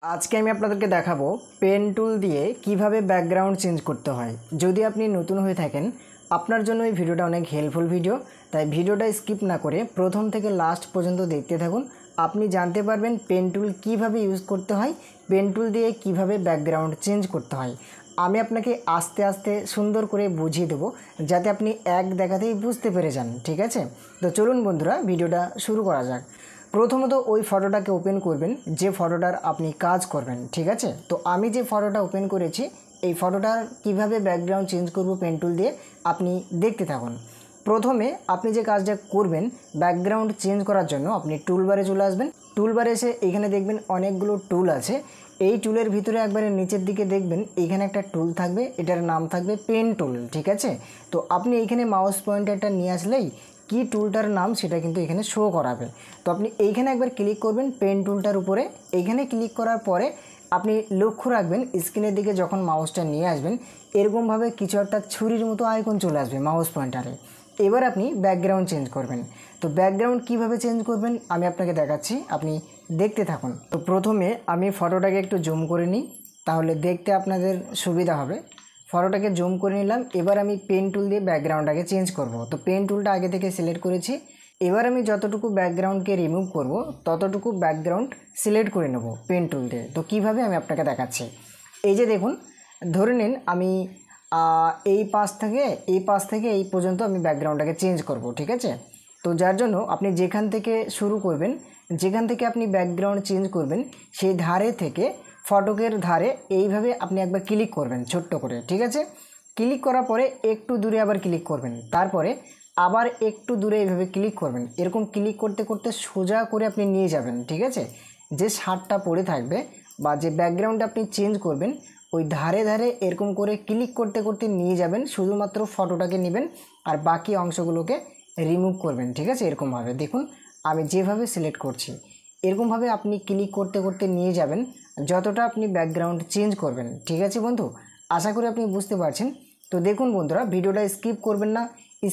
আজকে আমি আপনাদেরকে দেখাবো পেন টুল দিয়ে কিভাবে ব্যাকগ্রাউন্ড চেঞ্জ করতে হয়। যদি আপনি নতুন হয়ে থাকেন আপনার জন্য এই ভিডিওটা অনেক হেল্পফুল ভিডিও, তাই ভিডিওটা স্কিপ না করে প্রথম থেকে লাস্ট পর্যন্ত দেখতে থাকুন। আপনি জানতে পারবেন পেন টুল কীভাবে ইউজ করতে হয়, পেন টুল দিয়ে কিভাবে ব্যাকগ্রাউন্ড চেঞ্জ করতে হয়। আমি আপনাকে আস্তে আস্তে সুন্দর করে বুঝিয়ে দেবো যাতে আপনি এক দেখাতেই বুঝতে পেরে যান। ঠিক আছে, তো চলুন বন্ধুরা ভিডিওটা শুরু করা যাক। প্রথমত ওই ফটোটাকে ওপেন করবেন যে ফটোটার আপনি কাজ করবেন। ঠিক আছে, তো আমি যে ফটোটা ওপেন করেছি এই ফটোটার কিভাবে ব্যাকগ্রাউন্ড চেঞ্জ করব পেন টুল দিয়ে আপনি দেখতে থাকুন। প্রথমে আপনি যে কাজটা করবেন ব্যাকগ্রাউন্ড চেঞ্জ করার জন্য আপনি টুলবারে চলে আসবেন। টুলবারে এসে এখানে দেখবেন অনেকগুলো টুল আছে। এই টুলের ভিতরে একবারে নিচের দিকে দেখবেন এইখানে একটা টুল থাকবে, এটার নাম থাকবে পেন টুল। ঠিক আছে, তো আপনি এইখানে মাউস পয়েন্টারটা নিয়ে আসলেই কি টুলটার নাম সেটা কিন্তু এখানে শো করাবে। তো আপনি এইখানে একবার ক্লিক করবেন পেন টুলটার উপরে। এইখানে ক্লিক করার পরে আপনি লক্ষ্য রাখবেন স্ক্রিনের দিকে যখন মাউসটা নিয়ে আসবেন এরকমভাবে কিছু একটা ছুরির মতো আইকন চলে আসবে মাউস পয়েন্টারে। এবার আপনি ব্যাকগ্রাউন্ড চেঞ্জ করবেন। তো ব্যাকগ্রাউন্ড কিভাবে চেঞ্জ করবেন আমি আপনাকে দেখাচ্ছি, আপনি দেখতে থাকুন। তো প্রথমে আমি ফটোটাকে একটু জুম করে নিই, তাহলে দেখতে আপনাদের সুবিধা হবে। ফটোটাকে জুম করে নিলাম। এবার আমি পেন টুল দিয়ে ব্যাকগ্রাউন্ডটাকে চেঞ্জ করব। তো পেন টুলটা আগে থেকে সিলেক্ট করেছি। এবার আমি যতটুকু ব্যাকগ্রাউন্ডকে রিমুভ করব ততটুকু ব্যাকগ্রাউন্ড সিলেক্ট করে নেব পেন টুল দিয়ে। তো কিভাবে আমি আপনাকে দেখাচ্ছি। এই যে দেখুন, ধরে নিন আমি এই পাশ থেকে এই পর্যন্ত আমি ব্যাকগ্রাউন্ডটাকে চেঞ্জ করব। ঠিক আছে, তো যার জন্য আপনি যেখান থেকে শুরু করবেন, যেখান থেকে আপনি ব্যাকগ্রাউন্ড চেঞ্জ করবেন সেই ধারে থেকে ফটকের ধারে এইভাবে আপনি একবার ক্লিক করবেন ছোট্ট করে। ঠিক আছে, ক্লিক করার পরে একটু দূরে আবার ক্লিক করবেন, তারপরে আবার একটু দূরে এইভাবে ক্লিক করবেন। এরকম ক্লিক করতে করতে সোজা করে আপনি নিয়ে যাবেন। ঠিক আছে, যে শার্টটা পরে থাকবে বা যে ব্যাকগ্রাউন্ডটা আপনি চেঞ্জ করবেন ওই ধারে ধারে এরকম করে ক্লিক করতে করতে নিয়ে যাবেন। শুধুমাত্র ফটোটাকে নেবেন আর বাকি অংশগুলোকে রিমুভ করবেন। ঠিক আছে, এরকমভাবে দেখুন আমি যেভাবে সিলেক্ট করছি এরকমভাবে আপনি ক্লিক করতে করতে নিয়ে যাবেন যতটা আপনি ব্যাকগ্রাউন্ড চেঞ্জ করবেন। ঠিক আছে বন্ধু, আশা করি আপনি বুঝতে পারছেন। তো দেখুন বন্ধুরা ভিডিওটা স্কিপ করবেন না,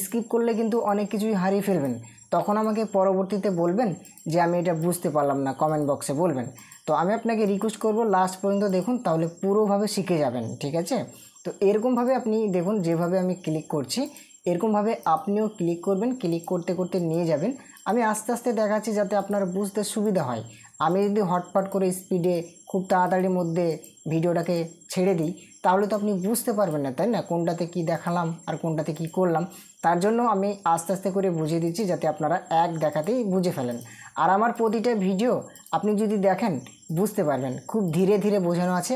স্কিপ করলে কিন্তু অনেক কিছুই হারিয়ে ফেলবেন। তখন আমাকে পরবর্তীতে বলবেন যে আমি এটা বুঝতে পারলাম না, কমেন্ট বক্সে বলবেন। তো আমি আপনাকে রিকোয়েস্ট করব লাস্ট পর্যন্ত দেখুন, তাহলে পুরোভাবে শিখে যাবেন। ঠিক আছে, তো এরকমভাবে আপনি দেখুন যেভাবে আমি ক্লিক করছি এরকমভাবে আপনিও ক্লিক করবেন, ক্লিক করতে করতে নিয়ে যাবেন। আমি আস্তে আস্তে দেখাচ্ছি যাতে আপনার বুঝতে সুবিধা হয়। আমি যদি হটপট করে স্পিডে খুব তাড়াতাড়ির মধ্যে ভিডিওটাকে ছেড়ে দিই তাহলে তো আপনি বুঝতে পারবেন না, তাই না, কোনটাতে কি দেখালাম আর কোনটাতে কি করলাম। তার জন্য আমি আস্তে আস্তে করে বুঝিয়ে দিচ্ছি যাতে আপনারা এক দেখাতেই বুঝে ফেলেন। আর আমার প্রতিটা ভিডিও আপনি যদি দেখেন বুঝতে পারবেন, খুব ধীরে ধীরে বোঝানো আছে,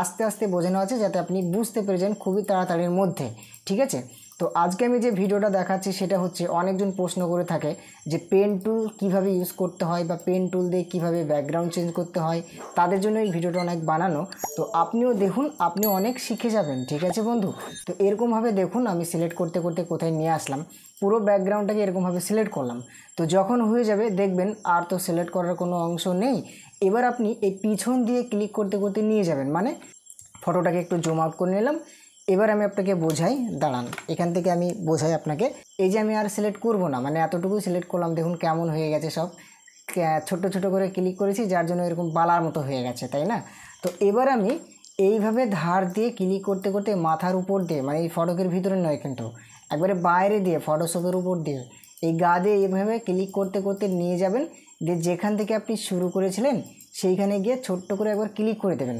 আস্তে আস্তে বোঝানো আছে যাতে আপনি বুঝতে পেরে যান খুবই তাড়াতাড়ির মধ্যে। ঠিক আছে, তো আজকে আমি যে ভিডিওটা দেখাচ্ছি সেটা হচ্ছে অনেকজন প্রশ্ন করে থাকে যে পেন টুল কীভাবে ইউজ করতে হয় বা পেন টুল দিয়ে কীভাবে ব্যাকগ্রাউন্ড চেঞ্জ করতে হয়, তাদের জন্য এই ভিডিওটা অনেক বানানো। তো আপনিও দেখুন, আপনি অনেক শিখে যাবেন। ঠিক আছে বন্ধু, তো এরকমভাবে দেখুন আমি সিলেক্ট করতে করতে কোথায় নিয়ে আসলাম, পুরো ব্যাকগ্রাউন্ডটাকে এরকমভাবে সিলেক্ট করলাম। তো যখন হয়ে যাবে দেখবেন আর তো সিলেক্ট করার কোনো অংশ নেই। এবার আপনি এই পিছন দিয়ে ক্লিক করতে করতে নিয়ে যাবেন, মানে ফটোটাকে একটু জুম আউট করে নিলাম। এবার আমি আপনাকে বোঝাই, দাঁড়ান এখান থেকে আমি বোঝাই আপনাকে। এই যে আমি আর সিলেক্ট করব না, মানে এতটুকু সিলেক্ট করলাম, দেখুন কেমন হয়ে গেছে সব ছোট ছোট করে ক্লিক করেছি যার জন্য এরকম বালার মতো হয়ে গেছে, তাই না। তো এবার আমি এইভাবে ধার দিয়ে ক্লিক করতে করতে মাথার উপর দিয়ে, মানে এই ফটকের ভিতরে নয় কিন্তু একবারে বাইরে দিয়ে ফটোশপের উপর দিয়ে এই গা দিয়ে এইভাবে ক্লিক করতে করতে নিয়ে যাবেন। দিয়ে যেখান থেকে আপনি শুরু করেছিলেন সেইখানে গিয়ে ছোট্ট করে একবার ক্লিক করে দেবেন।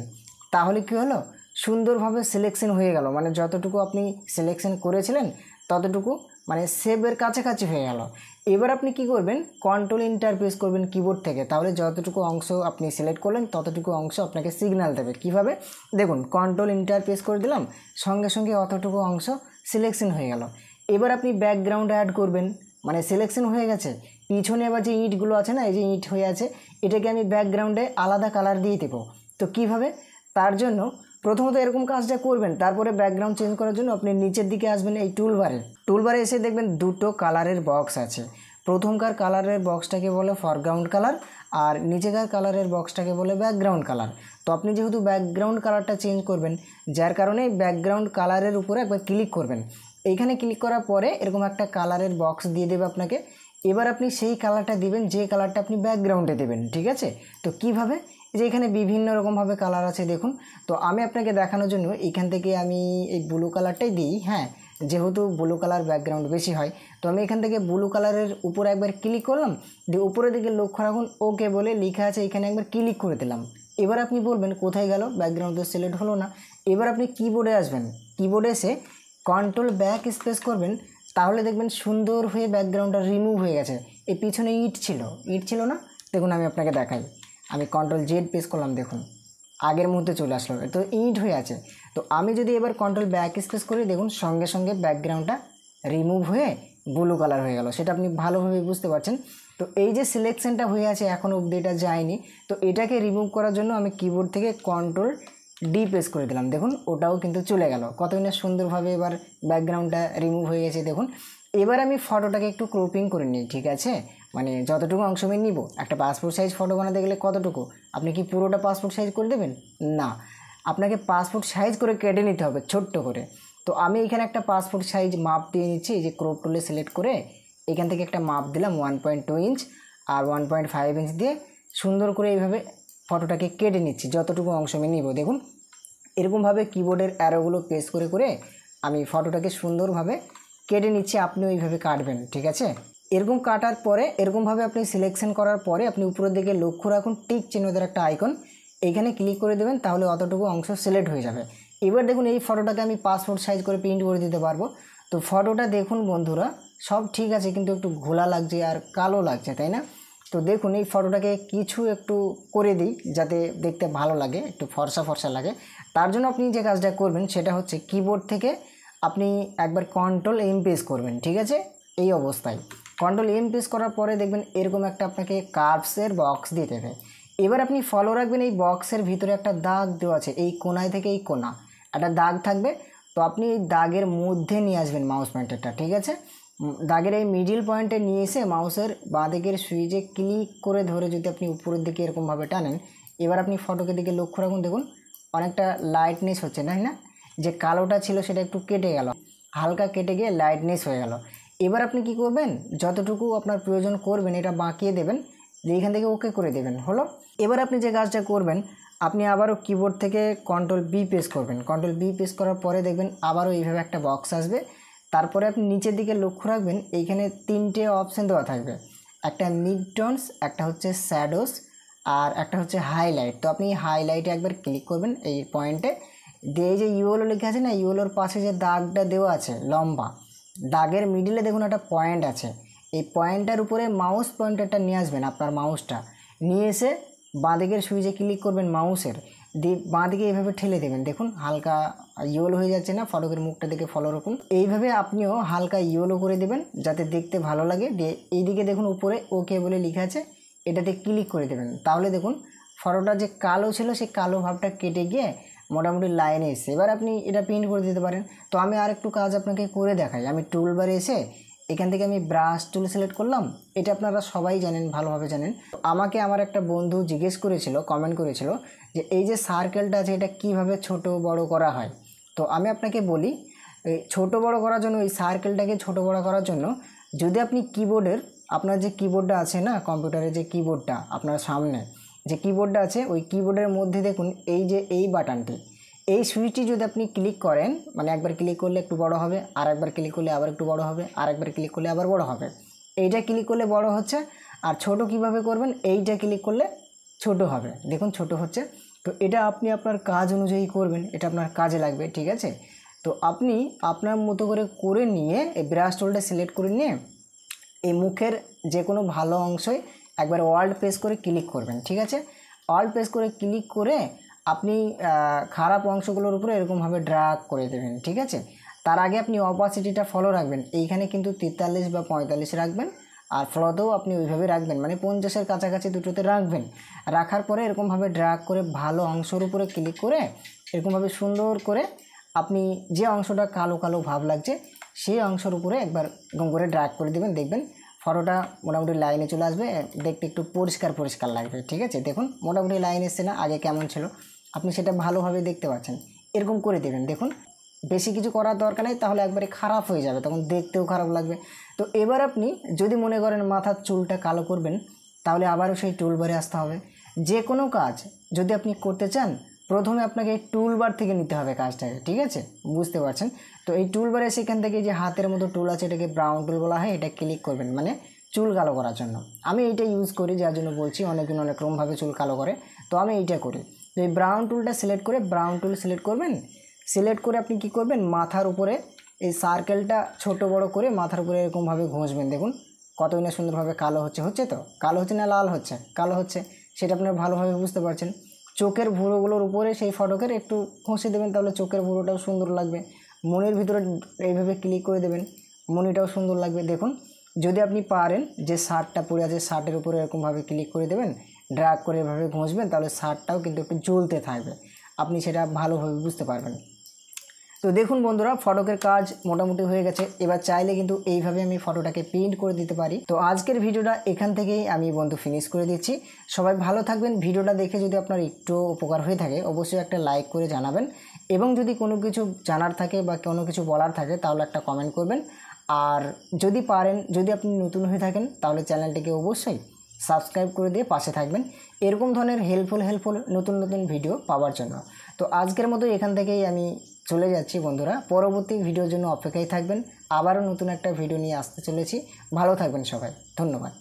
তাহলে কী হলো, সুন্দরভাবে সিলেকশন হয়ে গেল, মানে যতটুকু আপনি সিলেকশন করেছিলেন ততটুকু মানে সেভের কাছাকাছি হয়ে গেল। এবার আপনি কি করবেন, কন্ট্রোল এন্টার প্রেস করবেন কিবোর্ড থেকে, তাহলে যতটুকু অংশ আপনি সিলেক্ট করলেন ততটুকু অংশ আপনাকে সিগন্যাল দেবে। কিভাবে দেখুন, কন্ট্রোল এন্টার প্রেস করে দিলাম, সঙ্গে সঙ্গে অতটুকু অংশ সিলেকশন হয়ে গেল। এবার আপনি ব্যাকগ্রাউন্ড অ্যাড করবেন, মানে সিলেকশন হয়ে গেছে। পিছনে এবার যে ইঁটগুলো আছে না, এই যে ইঁট হয়ে আছে, এটাকে আমি ব্যাকগ্রাউন্ডে আলাদা কালার দিয়ে দেবো। তো কিভাবে, তার জন্য প্রথমত এরকম কাজটা করবেন। তারপরে ব্যাকগ্রাউন্ড চেঞ্জ করার জন্য আপনি নিচের দিকে আসবেন, এই টুলবারে এসে দেখবেন দুটো কালারের বক্স আছে। প্রথমকার কালারের বক্সটাকে বলে ফরগ্রাউন্ড কালার আর নিচেকার কালারের বক্সটাকে বলে ব্যাকগ্রাউন্ড কালার। তো আপনি যেহেতু ব্যাকগ্রাউন্ড কালারটা চেঞ্জ করবেন যার কারণে ব্যাকগ্রাউন্ড কালারের উপরে একবার ক্লিক করবেন। এইখানে ক্লিক করার পরে এরকম একটা কালারের বক্স দিয়ে দেবে আপনাকে। এবার আপনি সেই কালারটা দিবেন যে কালারটা আপনি ব্যাকগ্রাউন্ডে দেবেন। ঠিক আছে, তো কিভাবে, যে এখানে বিভিন্ন রকমভাবে কালার আছে দেখুন। তো আমি আপনাকে দেখানোর জন্য এখান থেকে আমি এই ব্লু কালারটাই দিই, হ্যাঁ, যেহেতু ব্লু কালার ব্যাকগ্রাউন্ড বেশি হয়। তো আমি এখান থেকে ব্লু কালারের উপরে একবার ক্লিক করলাম, দিয়ে উপরের দিকে লক্ষ্য রাখুন ওকে বলে লেখা আছে, এখানে একবার ক্লিক করে দিলাম। এবার আপনি বলবেন কোথায় গেল, ব্যাকগ্রাউন্ড তো সিলেক্ট হলো না। এবার আপনি কিবোর্ডে আসবেন, কিবোর্ডে এসে কন্ট্রোল ব্যাক স্পেস করবেন, তাহলে দেখবেন সুন্দর হয়ে ব্যাকগ্রাউন্ডটা রিমুভ হয়ে গেছে। এই পিছনে ইট ছিল না, দেখুন আমি আপনাকে দেখাই। আমি কন্ট্রোল জেড প্রেস করলাম, দেখুন আগের মুহূর্তে চলে আসলো, তো ইট হয়ে আছে। তো আমি যদি এবার কন্ট্রোল ব্যাক স্পেস করি, দেখুন সঙ্গে সঙ্গে ব্যাকগ্রাউন্ডটা রিমুভ হয়ে ব্লু কালার হয়ে গেল, সেটা আপনি ভালোভাবে বুঝতে পারছেন। তো এই যে সিলেকশনটা হয়ে আছে এখনও অবধি এটা যায়নি, তো এটাকে রিমুভ করার জন্য আমি কিবোর্ড থেকে কন্ট্রোল ডি প্রেস করে দিলাম, দেখুন ওটাও কিন্তু চলে গেল। কতই না সুন্দরভাবে এবার ব্যাকগ্রাউন্ডটা রিমুভ হয়ে গেছে দেখুন। এবার আমি ফটোটাকে একটু ক্রপিং করে নিই, ঠিক আছে, মানে যতটুকু অংশ আমি নিব। একটা পাসপোর্ট সাইজ ফটো বানাতে গেলে কতটুকু, আপনি কি পুরোটা পাসপোর্ট সাইজ করে দেবেন? না, আপনাকে পাসপোর্ট সাইজ করে কেটে নিতে হবে ছোট্ট করে। তো আমি এখানে একটা পাসপোর্ট সাইজ মাপ দিয়ে নিচ্ছি, এই যে ক্রপ টুলে সিলেক্ট করে এখান থেকে একটা মাপ দিলাম 1.2 ইঞ্চ আর 1.5 ইঞ্চ দিয়ে সুন্দর করে এইভাবে ফটোটাকে কেটে নিচ্ছি, যতটুকু অংশ আমি নিব। দেখুন এরকমভাবে কিবোর্ডের অ্যারোগুলো প্রেস করে করে আমি ফটোটাকে সুন্দরভাবে কেটে নিচ্ছি, আপনি ওইভাবে কাটবেন, ঠিক আছে। এরকম কাটার পরে এরকমভাবে আপনি সিলেকশন করার পরে আপনি উপরের দিকে লক্ষ্য রাখুন, টিক চিহ্নদের একটা আইকন, এইখানে ক্লিক করে দেবেন, তাহলে অতটুকু অংশ সিলেক্ট হয়ে যাবে। এবার দেখুন এই ফটোটাকে আমি পাসপোর্ট সাইজ করে প্রিন্ট করে দিতে পারবো। তো ফটোটা দেখুন বন্ধুরা সব ঠিক আছে, কিন্তু একটু ঘোলা লাগছে আর কালো লাগছে, তাই না? তো দেখুন এই ফটোটাকে কিছু একটু করে দিই যাতে দেখতে ভালো লাগে, একটু ফর্সা ফর্সা লাগে। তার জন্য আপনি যে কাজটা করবেন সেটা হচ্ছে কিবোর্ড থেকে আপনি একবার কন্ট্রোল এম প্রেস করবেন, ঠিক আছে। এই অবস্থায় কন্ট্রোল এম প্রেস করার পরে দেখবেন এরকম একটা আপনাকে কার্ভসের বক্স দিয়ে দেবে। এবার আপনি ফলো রাখবেন, এই বক্সের ভিতরে একটা দাগ দেওয়া আছে, এই কোনায় থেকে এই কোনা একটা দাগ থাকবে। তো আপনি এই দাগের মধ্যে নিয়ে আসবেন মাউস পয়েন্টারটা, ঠিক আছে। দাগের এই মিডিল পয়েন্টে নিয়ে এসে মাউসের বাঁ দিকের সুইচে ক্লিক করে ধরে যদি আপনি উপরের দিকে এরকমভাবে টানেন, এবার আপনি ফটোকে দিকে লক্ষ্য রাখুন, দেখুন অনেকটা লাইটনেস হচ্ছে, তাই না? যে কালোটা ছিল সেটা একটু কেটে গেল, হালকা কেটে গিয়ে লাইটনেস হয়ে গেল। এবার আপনি কি করবেন, যতটুকু আপনার প্রয়োজন করবেন এটা বাঁকিয়ে দেবেন, দিয়ে এখান থেকে ওকে করে দেবেন, হলো। এবার আপনি যে কাজটা করবেন, আপনি আবারও কিবোর্ড থেকে কন্ট্রোল বি প্রেস করবেন। কন্ট্রোল বি প্রেস করার পরে দেখবেন আবারও এইভাবে একটা বক্স আসবে। তারপরে আপনি নিচের দিকে লক্ষ্য রাখবেন, এইখানে তিনটে অপশান দেওয়া থাকবে, একটা মিড টোনস, একটা হচ্ছে শ্যাডোস, আর একটা হচ্ছে হাইলাইট। তো আপনি হাইলাইটে একবার ক্লিক করবেন এই পয়েন্টে, দিয়ে এই যে ইউএলও লেখা আছে না, ইউএলওর পাশে যে দাগটা দেওয়া আছে লম্বা, দাগের মিডিলে দেখুন একটা পয়েন্ট আছে, এই পয়েন্টটার উপরে মাউস পয়েন্টারটা নিয়ে আসবেন, আপনার মাউসটা নিয়ে এসে বাঁদিকের সুইচে ক্লিক করবেন মাউসের, দিয়ে বাঁদিকে এইভাবে ঠেলে দেবেন, দেখুন হালকা ইয়েলো হয়ে যাচ্ছে না, ফটকের মুখটা দেখে ফলো রাখুন। এইভাবে আপনিও হালকা ইয়েলো করে দেবেন যাতে দেখতে ভালো লাগে। দিয়ে এইদিকে দেখুন উপরে ওকে বলে লেখা আছে, এটাতে ক্লিক করে দেবেন, তাহলে দেখুন ফটোটা যে কালো ছিল সেই কালো ভাবটা কেটে গিয়ে মোটামুটি লাইনে এসে এবার আপনি এটা প্রিন্ট করে দিতে পারেন। তো আমি আর একটু কাজ আপনাকে করে দেখাই। আমি টুলবারে এসে এখান থেকে আমি ব্রাশ টুল সিলেক্ট করলাম, এটা আপনারা সবাই জানেন, ভালোভাবে জানেন। আমাকে আমার একটা বন্ধু জিজ্ঞেস করেছিল, কমেন্ট করেছিল যে এই যে সার্কেলটা আছে এটা কিভাবে ছোট বড় করা হয়। তো আমি আপনাকে বলি, এই ছোটো বড়ো করার জন্য, এই সার্কেলটাকে ছোটো বড়ো করার জন্য যদি আপনি কিবোর্ডের, আপনার যে কিবোর্ডটা আছে না, কম্পিউটারের যে কিবোর্ডটা আপনার সামনে যে কিবোর্ডটা আছে, ওই কিবোর্ডের মধ্যে দেখুন এই যে এই বাটনটি, এই সুইচটি যদি আপনি ক্লিক করেন, মানে একবার ক্লিক করলে একটু বড় হবে, আর একবার ক্লিক করলে আবার একটু বড় হবে, আর একবার ক্লিক করলে আবার বড় হবে। এইটা ক্লিক করলে বড় হচ্ছে, আর ছোট কিভাবে করবেন, এইটা ক্লিক করলে ছোট হবে, দেখুন ছোট হচ্ছে। তো এটা আপনি আপনার কাজ অনুযায়ী করবেন, এটা আপনার কাজে লাগবে, ঠিক আছে। তো আপনি আপনার মতো করে নিয়ে এই ব্রাশ টুলটা সিলেক্ট করে নিয়ে এই মুখের যে কোনো ভালো অংশই একবার ওয়াল্ড প্রেস করে ক্লিক করবেন, ঠিক আছে। ওয়াল্ড প্রেস করে ক্লিক করে আপনি খারাপ অংশগুলোর উপরে এরকমভাবে ড্র্যাগ করে দেবেন, ঠিক আছে। তার আগে আপনি অপাসিটিটা ফলো রাখবেন, এইখানে কিন্তু 43 বা 45 রাখবেন, আর ফ্লোতেও আপনি ওইভাবে রাখবেন, মানে 50-এর কাছাকাছি দুটোতে রাখবেন। রাখার পরে এরকমভাবে ড্র্যাগ করে ভালো অংশের উপরে ক্লিক করে এরকমভাবে সুন্দর করে আপনি যে অংশটা কালো কালো ভাব লাগছে সেই অংশের উপরে একবার এরকম করে ড্র্যাগ করে দেবেন, দেখবেন ফটোটা মোটামুটি লাইনে চলে আসবে, দেখতে একটু পরিষ্কার পরিষ্কার লাগবে, ঠিক আছে। দেখুন মোটামুটি লাইন এসছে না, আগে কেমন ছিল আপনি সেটা ভালোভাবে দেখতে পাচ্ছেন। এরকম করে দেবেন, দেখুন বেশি কিছু করার দরকার নেই, তাহলে একবারে খারাপ হয়ে যাবে, তখন দেখতেও খারাপ লাগবে। তো এবার আপনি যদি মনে করেন মাথার চুলটা কালো করবেন, তাহলে আবারও সেই টুলবারে আসতে হবে, যে কোনো কাজ যদি আপনি করতে চান প্রথমে আপনাকে টুল বার থেকে নিতে হবে কাজটাকে, ঠিক আছে, বুঝতে পারছেন। তো এই টুল বারে সেখান থেকে যে হাতের মতো টুল আছে এটাকে ব্রাউন টুল বলা হয়, এটা ক্লিক করবেন মানে চুল কালো করার জন্য। আমি এইটা ইউজ করি যার জন্য বলছি, অনেকজন অনেক রকমভাবে চুল কালো করে, তো আমি এইটা করি। তো এই ব্রাউন টুলটা সিলেক্ট করে ব্রাউন টুল সিলেক্ট করবেন। সিলেক্ট করে আপনি কি করবেন, মাথার উপরে এই সার্কেলটা ছোট বড় করে মাথার উপরে এরকমভাবে ঘষবেন। দেখুন কতই না সুন্দরভাবে কালো হচ্ছে তো, কালো হচ্ছে না লাল হচ্ছে, কালো হচ্ছে, সেটা আপনারা ভালোভাবে বুঝতে পারছেন। চোখের ভুরোগুলোর উপরে সেই ফটকের একটু ঘষে দেবেন, তাহলে চোখের ভুরোটাও সুন্দর লাগবে। মনির ভিতরে এইভাবে ক্লিক করে দেবেন, মনিটাও সুন্দর লাগবে। দেখুন যদি আপনি পারেন যে শার্টটা পরে আছে শার্টের উপরে এরকমভাবে ক্লিক করে দেবেন, ড্র্যাগ করে এভাবে ঘষবেন, তাহলে শার্টটাও কিন্তু একটু জ্বলতে থাকবে, আপনি সেটা ভালোভাবে বুঝতে পারবেন। তো দেখুন বন্ধুরা, ফটকের কাজ মোটামুটি হয়ে গেছে। এবার চাইলে কিন্তু এইভাবে আমি ফটোটাকে প্রিন্ট করে দিতে পারি। তো আজকের ভিডিওটা এখান থেকেই আমি বন্ধু ফিনিশ করে দিচ্ছি। সবাই ভালো থাকবেন। ভিডিওটা দেখে যদি আপনার একটু উপকার হয়ে থাকে অবশ্যই একটা লাইক করে জানাবেন, এবং যদি কোনো কিছু জানার থাকে বা কোনো কিছু বলার থাকে তাহলে একটা কমেন্ট করবেন। আর যদি পারেন, যদি আপনি নতুন হয়ে থাকেন তাহলে চ্যানেলটিকে অবশ্যই সাবস্ক্রাইব করে দিয়ে পাশে থাকবেন এরকম ধরনের হেল্পফুল নতুন ভিডিও পাওয়ার জন্য। তো আজকের মতো এখান থেকেই আমি চলে যাচ্ছি বন্ধুরা, পরবর্তী ভিডিওর জন্য অপেক্ষায় থাকবেন। আবারও নতুন একটা ভিডিও নিয়ে আসতে চলেছি। ভালো থাকবেন সবাই, ধন্যবাদ।